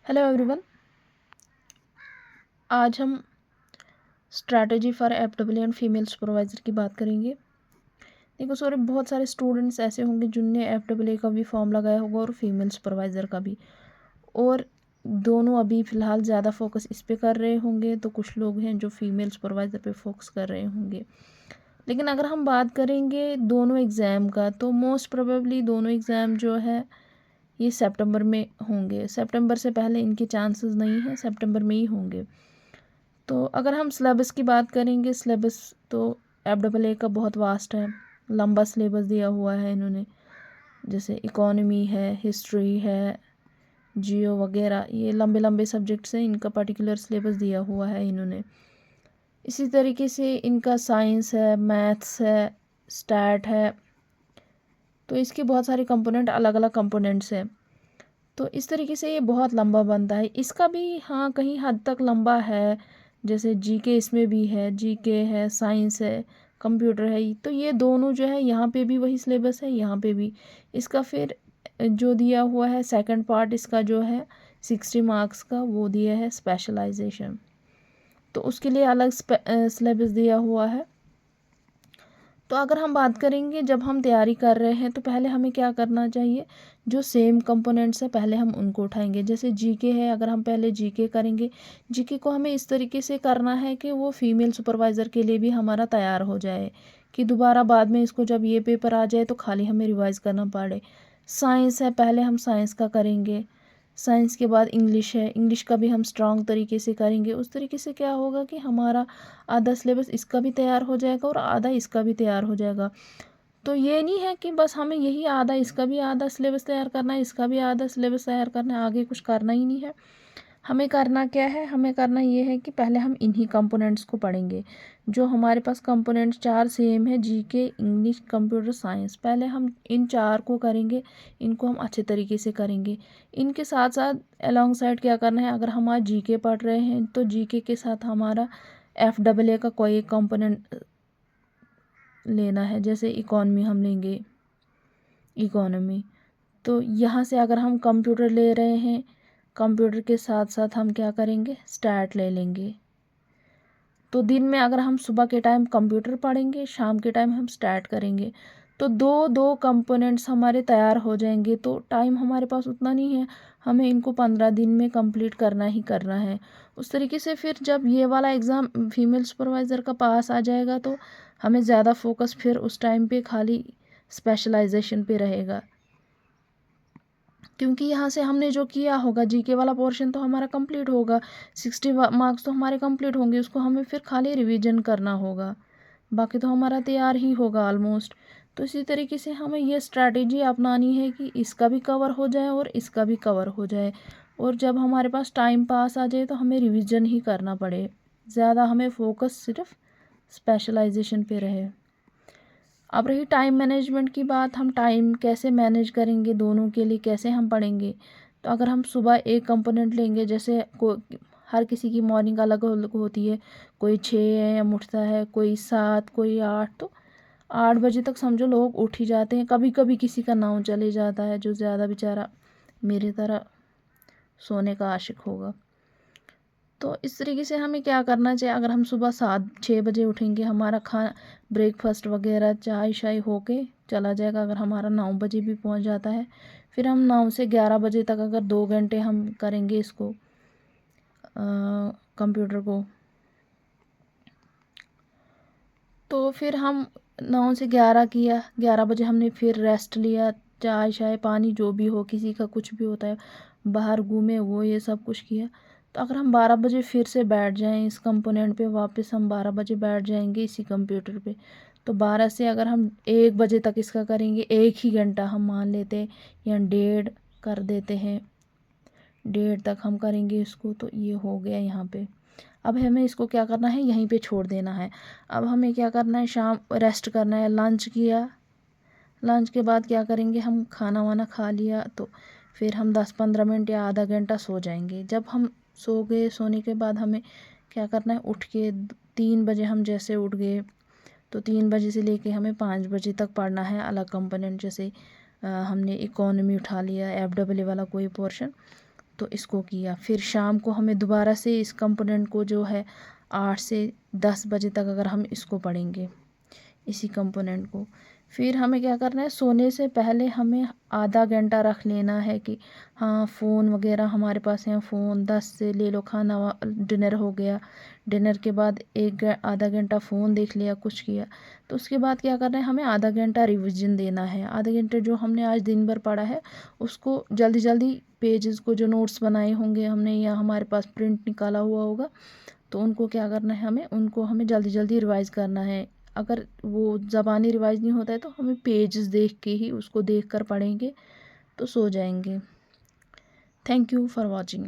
Hello everyone. आज हम strategy for FW and female supervisor की बात करेंगे। देखो सॉरी, बहुत सारे स्टूडेंट्स ऐसे होंगे जिनने एफडब्ल्यू का भी फॉर्म लगाया होगा और फीमेल सुपरवाइज़र का भी, और दोनों अभी फ़िलहाल ज़्यादा फोकस इस पे कर रहे होंगे, तो कुछ लोग हैं जो फीमेल सुपरवाइज़र पे फोकस कर रहे होंगे। लेकिन अगर हम बात करेंगे दोनों एग्ज़ाम का, तो मोस्ट प्रोबेबली दोनों एग्ज़ाम जो है ये सितंबर में होंगे। सितंबर से पहले इनके चांसेस नहीं हैं, सितंबर में ही होंगे। तो अगर हम सिलेबस की बात करेंगे, सिलेबस तो एफडब्ल्यूए का बहुत वास्ट है, लंबा सिलेबस दिया हुआ है इन्होंने। जैसे इकोनॉमी है, हिस्ट्री है, जियो वगैरह, ये लंबे लंबे सब्जेक्ट्स हैं, इनका पर्टिकुलर सिलेबस दिया हुआ है इन्होंने। इसी तरीके से इनका साइंस है, मैथ्स है, स्टैट है, तो इसके बहुत सारे कंपोनेंट, अलग अलग कंपोनेंट्स हैं। तो इस तरीके से ये बहुत लंबा बनता है। इसका भी हाँ कहीं हद तक लंबा है, जैसे जीके इसमें भी है, जीके है, साइंस है, कंप्यूटर है, तो ये दोनों जो है यहाँ पे भी वही सिलेबस है, यहाँ पे भी। इसका फिर जो दिया हुआ है सेकंड पार्ट इसका जो है 60 मार्क्स का, वो दिया है स्पेशलाइजेशन, तो उसके लिए अलग सिलेबस दिया हुआ है। तो अगर हम बात करेंगे, जब हम तैयारी कर रहे हैं तो पहले हमें क्या करना चाहिए, जो सेम कंपोनेंट्स हैं पहले हम उनको उठाएंगे। जैसे जीके है, अगर हम पहले जीके करेंगे, जीके को हमें इस तरीके से करना है कि वो फीमेल सुपरवाइज़र के लिए भी हमारा तैयार हो जाए, कि दोबारा बाद में इसको जब ये पेपर आ जाए तो खाली हमें रिवाइज़ करना पड़े। साइंस है, पहले हम साइंस का करेंगे, साइंस के बाद इंग्लिश है, इंग्लिश का भी हम स्ट्रॉन्ग तरीके से करेंगे। उस तरीके से क्या होगा कि हमारा आधा सिलेबस इसका भी तैयार हो जाएगा और आधा इसका भी तैयार हो जाएगा। तो ये नहीं है कि बस हमें यही आधा, इसका भी आधा सिलेबस तैयार करना है, इसका भी आधा सिलेबस तैयार करना है, आगे कुछ करना ही नहीं है। हमें करना क्या है, हमें करना ये है कि पहले हम इन्हीं कंपोनेंट्स को पढ़ेंगे। जो हमारे पास कंपोनेंट्स चार सेम है, जीके, इंग्लिश, कंप्यूटर, साइंस, पहले हम इन चार को करेंगे, इनको हम अच्छे तरीके से करेंगे। इनके साथ साथ अलॉन्ग साइड क्या करना है, अगर हम आज जीके पढ़ रहे हैं तो जीके के साथ हमारा एफडब्ल्यूए का कोई एक कंपोनेंट लेना है। जैसे इकोनॉमी हम लेंगे, इकोनॉमी, तो यहाँ से अगर हम कंप्यूटर ले रहे हैं, कंप्यूटर के साथ साथ हम क्या करेंगे, स्टैट ले लेंगे। तो दिन में अगर हम सुबह के टाइम कंप्यूटर पढ़ेंगे, शाम के टाइम हम स्टैट करेंगे, तो दो दो कंपोनेंट्स हमारे तैयार हो जाएंगे। तो टाइम हमारे पास उतना नहीं है, हमें इनको 15 दिन में कंप्लीट करना ही करना है। उस तरीके से फिर जब ये वाला एग्ज़ाम फीमेल सुपरवाइज़र का पास आ जाएगा तो हमें ज़्यादा फोकस फिर उस टाइम पे खाली स्पेशलाइजेशन पे रहेगा, क्योंकि यहाँ से हमने जो किया होगा जीके वाला पोर्शन तो हमारा कंप्लीट होगा, 60 मार्क्स तो हमारे कंप्लीट होंगे, उसको हमें फिर खाली रिवीजन करना होगा, बाकी तो हमारा तैयार ही होगा ऑलमोस्ट। तो इसी तरीके से हमें ये स्ट्रैटेजी अपनानी है कि इसका भी कवर हो जाए और इसका भी कवर हो जाए, और जब हमारे पास टाइम पास आ जाए तो हमें रिवीजन ही करना पड़े, ज़्यादा हमें फोकस सिर्फ स्पेशलाइजेशन पे रहे। अब रही टाइम मैनेजमेंट की बात, हम टाइम कैसे मैनेज करेंगे, दोनों के लिए कैसे हम पढ़ेंगे। तो अगर हम सुबह एक कंपोनेंट लेंगे, जैसे हर किसी की मॉर्निंग अलग अलग होती है, कोई 6 AM उठता है, कोई 7, कोई 8, तो 8 बजे तक समझो लोग उठ ही जाते हैं। कभी कभी किसी का 9 चले जाता है, जो ज़्यादा बेचारा मेरी तरह सोने का आशिक होगा। तो इस तरीके से हमें क्या करना चाहिए, अगर हम सुबह 7-6 बजे उठेंगे, हमारा खाना ब्रेकफास्ट वगैरह चाय शाय होके चला जाएगा। अगर हमारा 9 बजे भी पहुंच जाता है, फिर हम 9 से 11 बजे तक अगर 2 घंटे हम करेंगे इसको, कंप्यूटर को, तो फिर हम 9 से 11 किया, 11 बजे हमने फिर रेस्ट लिया, चाय शाय पानी जो भी हो, किसी का कुछ भी होता है, बाहर घूमे, वो ये सब कुछ किया। तो अगर हम 12 बजे फिर से बैठ जाएं इस कंपोनेंट पे, वापस हम 12 बजे बैठ जाएंगे इसी कंप्यूटर पे, तो 12 से अगर हम 1 बजे तक इसका करेंगे, 1 ही घंटा हम मान लेते हैं, या 1.5 कर देते हैं, 1.5 तक हम करेंगे इसको, तो ये हो गया यहाँ पे। अब हमें इसको क्या करना है, यहीं पे छोड़ देना है। अब हमें क्या करना है, शाम रेस्ट करना है, लंच किया, लंच के बाद क्या करेंगे, हम खाना वाना खा लिया, तो फिर हम 10-15 मिनट या आधा घंटा सो जाएंगे। जब हम सो गए, सोने के बाद हमें क्या करना है, उठ के 3 बजे हम जैसे उठ गए, तो 3 बजे से लेके हमें 5 बजे तक पढ़ना है अलग कंपोनेंट। जैसे हमने इकोनॉमी उठा लिया, एफडब्ल्यू वाला कोई पोर्शन, तो इसको किया। फिर शाम को हमें दोबारा से इस कंपोनेंट को जो है 8 से 10 बजे तक अगर हम इसको पढ़ेंगे इसी कंपोनेंट को, फिर हमें क्या करना है, सोने से पहले हमें आधा घंटा रख लेना है कि हाँ फ़ोन वगैरह हमारे पास है, फ़ोन 10 से ले लो, खाना डिनर हो गया, डिनर के बाद आधा घंटा फ़ोन देख लिया, कुछ किया, तो उसके बाद क्या करना है, हमें आधा घंटा रिवीजन देना है। आधे घंटे जो हमने आज दिन भर पढ़ा है उसको जल्दी जल्दी पेजेस को, जो नोट्स बनाए होंगे हमने या हमारे पास प्रिंट निकाला हुआ होगा, तो उनको क्या करना है, हमें जल्दी जल्दी रिवाइज़ करना है। अगर वो ज़बानी रिवाइज़ नहीं होता है तो हमें पेजेस देख के ही उसको देख कर पढ़ेंगे तो सो जाएंगे। Thank you for watching.